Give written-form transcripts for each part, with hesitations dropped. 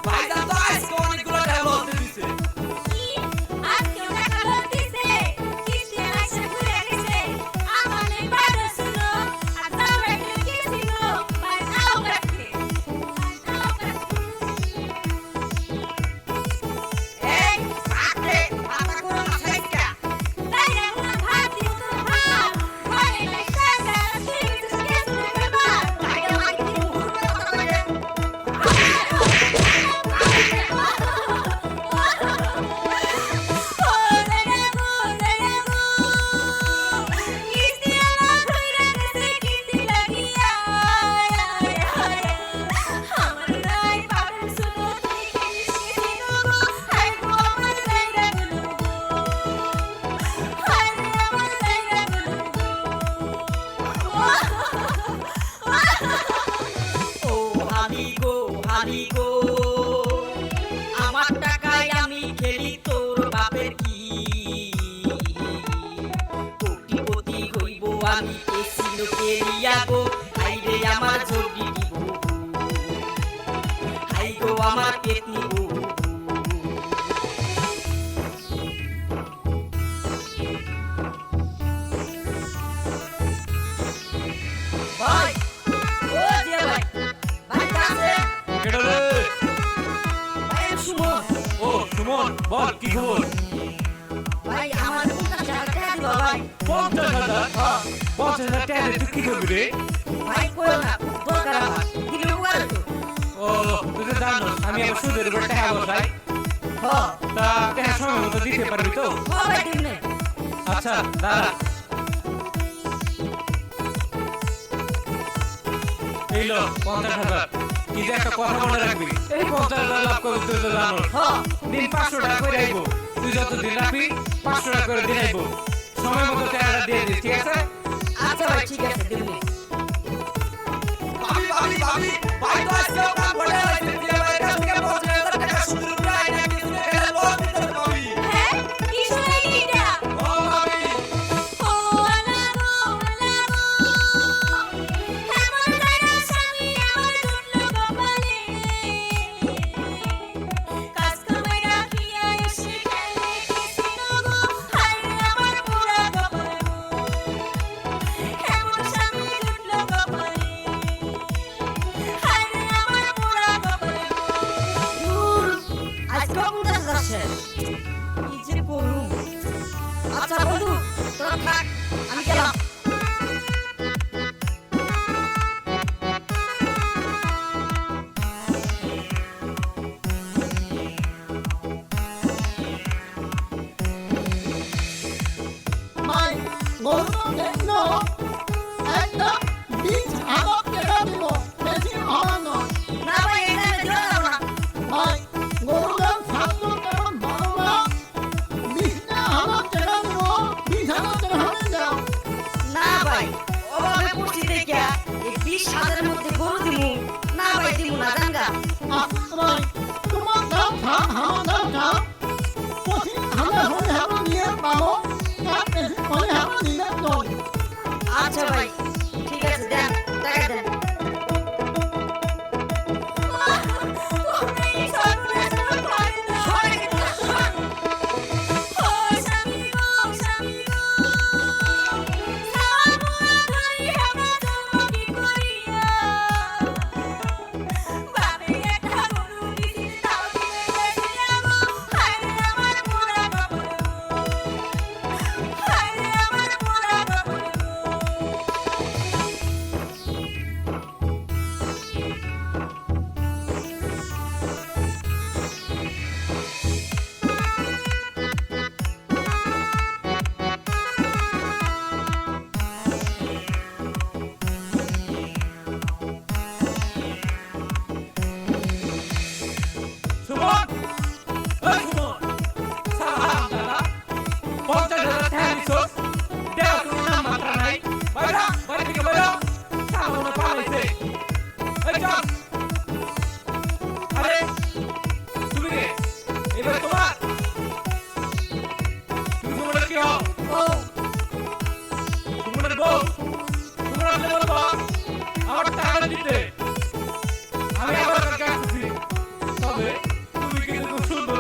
ভাইজান তো আজকে অনেকগুলো টাকা লস দিছে। কি আজকে টাকা লস দিছে? কিস্তি আইসা ঘুরে গেছে আমার নেই বাড়ো শুনো আর তাও রাখলে কি ছিল ভাই তাও রাখলে এই রাখলে মাথা গরম থাইকা তাই না ভাত দিও তো ভাত ঘরে লেখা যা তুই কিছু কেস করে বাবা টাকা মাইকে মুখের কথা কইলে ও হাবি গো আমার টাকায় আমি খেলি তোর বাপের কি কোটিপতি হইব আমি এসি লোকে গো হাইরে আমার ঝগড়ি দিব হাই গো আমার পেট নিব ভাই ও জিয়া ভাই ভাই কাছে কেডা রে? ভাই আমি সুমন ও সুমন, বল কি খবর? ভাই আমার 50,000 টাকা দিবা ভাই 50,000? হ্যাঁ 50,000 টাকা দিয়ে তুই কি করবি রে? ভাই কইও না দরকার আমার দিলে উপকার তো ও তুই তো জানোস আমি আবার সুদের উপর টাকা বসাই। হ্যাঁ তা টাকা সময় মতো দিতে পারবি তো? হ্যাঁ ভাই দিনে আচ্ছা দাঁড়া, এই লো 50,000। কিন্তু একটা কথা মনে রাখবি, এই 50,000 লাভ করবি তুই তো জানোস। হ্যাঁ দিন 500 টাকা করে আইবো, তুই যতদিন রাখবি 500 টাকা করে দিন আইবো। সময় মতো টাকাটা দিয়ে দিস, ঠিক আছে? আচ্ছা ভাই ঠিক আছে দিনে ভাবি ভাই তো আজকে কাম করে আইছে যে ভাই কালকে 50,000 টাকা সুদের উপর আইনা কিছু টাকা লস দিতে ভাবি হ্যাঁ কি শুনাই এটা ও ভাবি ও আলাগো এমন জায়গা স্বামী আমার জুটলো কপালে কাজ কামাই রাখিয়া এসে খেলে কিসিনো গো হায় আমার পোড়া কপাল এমন স্বামী জুটলো কপালে হায় আমার পোড়া কপাল দূর আজকে কোনটা যাচ্ছে কি যে করু আচ্ছা বন্ধু তোরা থাক আমি গেলাম ভাই গরুটা দেখলো একটা বীজ আগত কেটে দিব বেশি ভালো নয় না ভাই এটা দিও না ভাই গরুটা স্বাস্থ্য কেমন ভালো না বীজটা আগত কেটে দিব বীজ আগত কেটে হবে যাও না ভাই অভাবে পড়ছি দেখিয়া এই 20,000 এর মধ্যে গরু দিমু না ভাই দিমু না জানগা আচ্ছা ভাই তোমার দাম খাম আমার দাম খাম পঁচিশ হাজার হলে আমরা নিয়ে পাবো তার বেশি হলে আমরা নিলে নয় আচ্ছা ভাই ঠিক আছে দেন টাকা দেন ওরে সর্বনাশ আমার ঘরে দাও সরে গেছে সর ও স্বামী গো সাবুয়া ধরি আমরা জন্ম কি করিয়া বাপে একটা গরু দিছি তাও দিলে বেশিয়া গো হায় আমার পোড়া কপাল হায় আমার পোড়া কপাল হবে তুমি কিন্তু খুব সুন্দর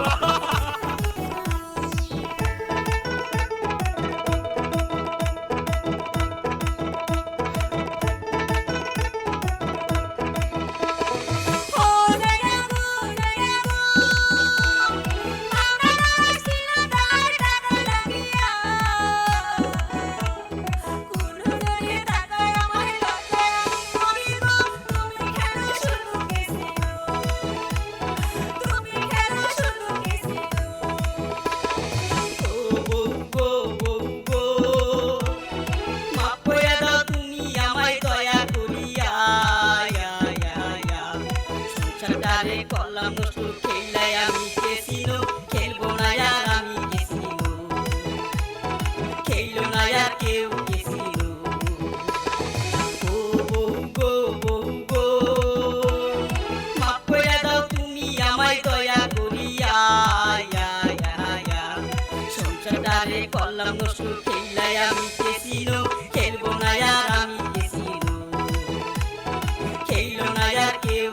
কলাম নষ্ট খেলাই আমি কেসিনো খেলবো না আর আমি কেসিনো খেললো না আর কেউ কেসিনো ও গো গো মাপ করে দাও তুমি আমায় দয়া করিয়া সংসারটারে কলাম নষ্ট খেলাই আমি কেসিনো খেলবো না আর আমি কেসিনো খেললো না আর কেউ